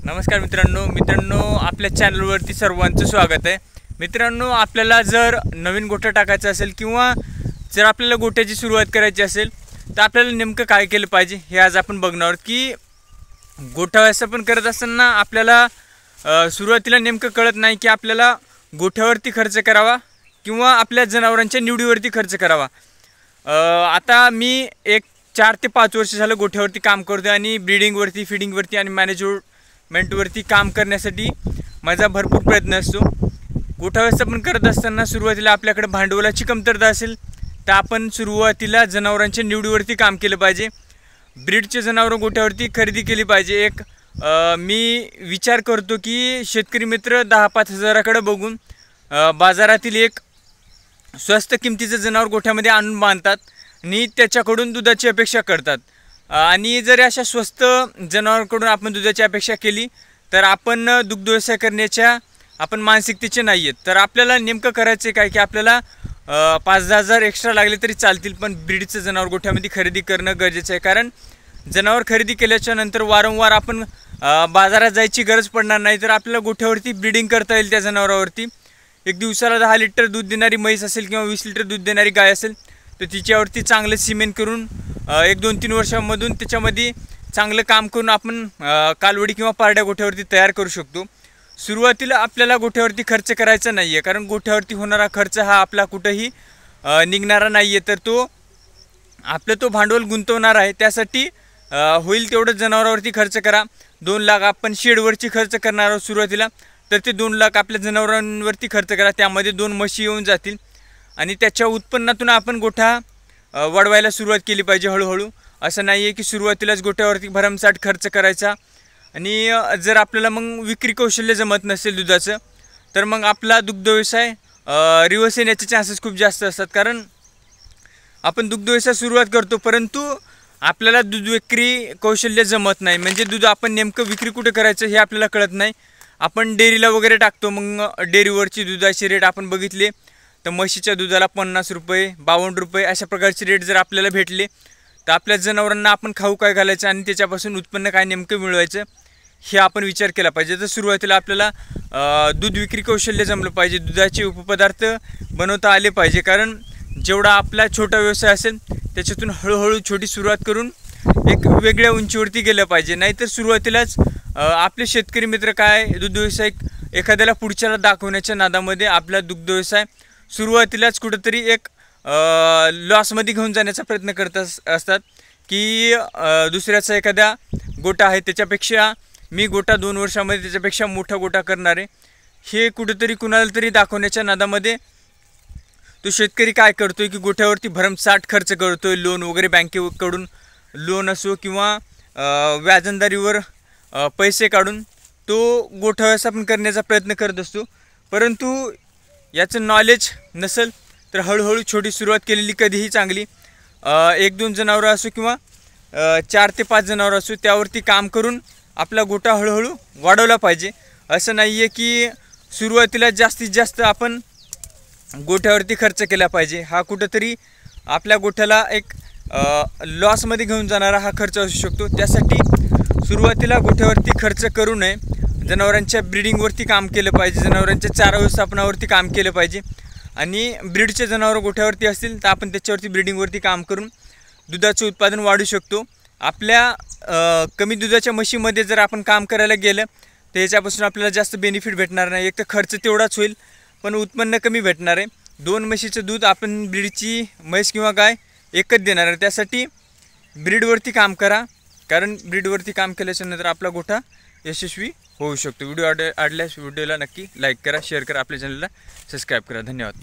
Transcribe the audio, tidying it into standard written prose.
नमस्कार मित्रांनो आपल्या चॅनलवरती सर्वांचं स्वागत आहे। मित्रांनो, आपल्याला जर नवीन गोठा टाकायचा असेल किंवा जर आपल्याला गोठ्याची सुरुवात करायची असेल तर आपल्याला नेमकं काय केलं पाहिजे हे आज आपण बघणार आहोत। की गोठा व्यवस्थापन करत असताना आपल्याला सुरुवातीला नेमकं कळत नाही की आपल्याला गोठ्यावरती खर्च करावा किंवा आपल्या जनावरांच्या निवडीवरती खर्च करावा। आता मी एक 4 ते 5 वर्ष झालं गोठ्यावरती काम करतोय आणि ब्रीडिंगवरती, फीडिंगवरती आणि मॅनेजमेंटवरती काम करण्यासाठी माझा भरपूर प्रयत्न असतो। गोठा व्यवस्थापन करत असताना सुरुवातीला आपल्याकडे भांडवलाची कमतरता असेल तर आपण सुरुवातीला जनावरांच्या निवडीवरती काम केलं पाहिजे। ब्रीडचे जनावरं गोठ्यावरती खरेदी केली पाहिजे। मी विचार करतो की शेतकरी मित्र 10-5 हजाराकडे बघून बाजारातील एक स्वस्त किमतीचं जनावर गोठ्यामध्ये आणून बांधतात आणि त्याच्याकडून दुधाची अपेक्षा करतात। आणि जर अशा स्वस्त जनावरांकडून आपण दुधाची अपेक्षा केली तर आपण दुग्ध व्यवसाय करण्याच्या आपण मानसिकतेचे नाही आहेत। तर आपल्याला नेमकं करायचं काय की आपल्याला 5-10 हजार एक्स्ट्रा लागले तरी चालतील, पण ब्रीडचं जनावर गोठ्यामध्ये खरेदी करणं गरजेचं आहे। कारण जनावर खरेदी केल्याच्या नंतर वारंवार आपण बाजारात जायची गरज पडणार नाही, तर आपल्याला गोठ्यावरती ब्रीडिंग करता येईल। त्या जनावरावरती एक दिवसाला 10 लिटर दूध देणारी म्हैस असेल किंवा 20 लिटर दूध देणारी गाय असेल तर तिच्यावरती चांगलं सिमेंट करून 1-2-3 वर्षांमधून त्याच्यामध्ये चांगलं काम करून आपण कालवडी किंवा पारड्या गोठ्यावरती तयार करू शकतो। सुरुवातीला आपल्याला गोठ्यावरती खर्च करायचा नाही आहे, कारण गोठ्यावरती होणारा खर्च हा आपला कुठंही निघणारा नाही आहे। तर तो भांडवल गुंतवणार आहे, त्यासाठी होईल तेवढं जनावरांवरती खर्च करा। 2 लाख आपण शेडवरची खर्च करणार आहोत सुरुवातीला, तर ते 2 लाख आपल्या जनावरांवरती खर्च करा। त्यामध्ये 2 म्हशी येऊन जातील आणि त्याच्या उत्पन्नातून आपण गोठा वाढवायला सुरुवात केली पाहिजे हळूहळू। असं नाही आहे की सुरुवातीलाच गोठ्यावरती भरमसाठ खर्च करायचा आणि जर आपल्याला मग विक्री कौशल्य जमत नसेल दुधाचं तर मग आपला दुग्ध व्यवसाय रिवर्स येण्याचे चान्सेस खूप जास्त असतात। कारण आपण दुग्ध व्यवसाय सुरुवात करतो परंतु आपल्याला दूध विक्री कौशल्य जमत नाही, म्हणजे दूध आपण नेमकं विक्री कुठे करायचं हे आपल्याला कळत नाही। आपण डेअरीला वगैरे टाकतो, मग डेअरीवरची दुधाची रेट आपण बघितले तर म्हशीच्या दुधाला 50 रुपये, 52 रुपये अशा प्रकारचे रेट जर आपल्याला भेटले तर आपल्या जनावरांना आपण खाऊ काय घालायचं आणि त्याच्यापासून उत्पन्न काय नेमकं मिळवायचं हे आपण विचार केला पाहिजे। तर सुरुवातीला आपल्याला दूध विक्री कौशल्य जमलं पाहिजे, दुधाचे उपपदार्थ बनवता आले पाहिजे। कारण जेवढा आपला छोटा व्यवसाय असेल त्याच्यातून हळूहळू छोटी सुरुवात करून एक वेगळ्या उंचीवरती गेलं पाहिजे। नाहीतर सुरुवातीलाच आपले शेतकरी मित्र काय दुग्ध व्यवसाय एखाद्याला पुढच्याला दाखवण्याच्या नादामध्ये आपला दुग्ध व्यवसाय सुरुवातीलाच कुठंतरी एक लॉसमध्ये घेऊन जाण्याचा प्रयत्न करत असतात। की दुसऱ्याचा एखादा गोठा आहे त्याच्यापेक्षा मी गोठा 2 वर्षामध्ये त्याच्यापेक्षा मोठा गोठा करणार आहे, हे कुठंतरी कुणाला तरी दाखवण्याच्या नादामध्ये तो शेतकरी काय करतोय की गोठ्यावरती भरमसाठ खर्च करतोय। लोन वगैरे बँकेकडून लोन असो किंवा व्याजंदारीवर पैसे काढून तो गोठा व्यवस्थापन करण्याचा प्रयत्न करत असतो, परंतु याचं नॉलेज नसेल तर हळूहळू छोटी सुरुवात केलेली कधीही चांगली। 1-2 जनावरं असो किंवा 4 ते 5 जनावरं असो त्यावरती काम करून आपला गोठा हळूहळू वाढवला पाहिजे। असं नाही आहे की सुरुवातीला जास्तीत जास्त आपण गोठ्यावरती खर्च केला पाहिजे। हा कुठंतरी आपल्या गोठ्याला एक लॉसमध्ये घेऊन जाणारा हा खर्च असू शकतो। त्यासाठी सुरुवातीला गोठ्यावरती खर्च करू नये, जनावरांच्या ब्रीडिंगवरती काम केलं पाहिजे, जनावरांच्या चारा व्यवस्थापनावरती काम केलं पाहिजे। आणि ब्रीडचे जनावरं गोठ्यावरती असतील तर आपण त्याच्यावरती ब्रीडिंगवरती काम करून दुधाचं उत्पादन वाढू शकतो। आपल्या कमी दुधाच्या म्हशीमध्ये जर आपण काम करायला गेलं तर याच्यापासून आपल्याला जास्त बेनिफिट भेटणार नाही। एक तर खर्च तेवढाच होईल पण उत्पन्न कमी भेटणार आहे। 2 म्हशीचं दूध आपण ब्रीडची म्हैस किंवा गाय एकच देणार आहे, त्यासाठी ब्रीडवरती काम करा। कारण ब्रीडवरती काम केल्याच्या नंतर आपला गोठा यशस्वी होऊ शकतो। व्हिडिओ आवडल्यास व्हिडिओला नक्की लाईक करा, शेअर करा, आपल्या चॅनलला सबस्क्राईब करा। धन्यवाद।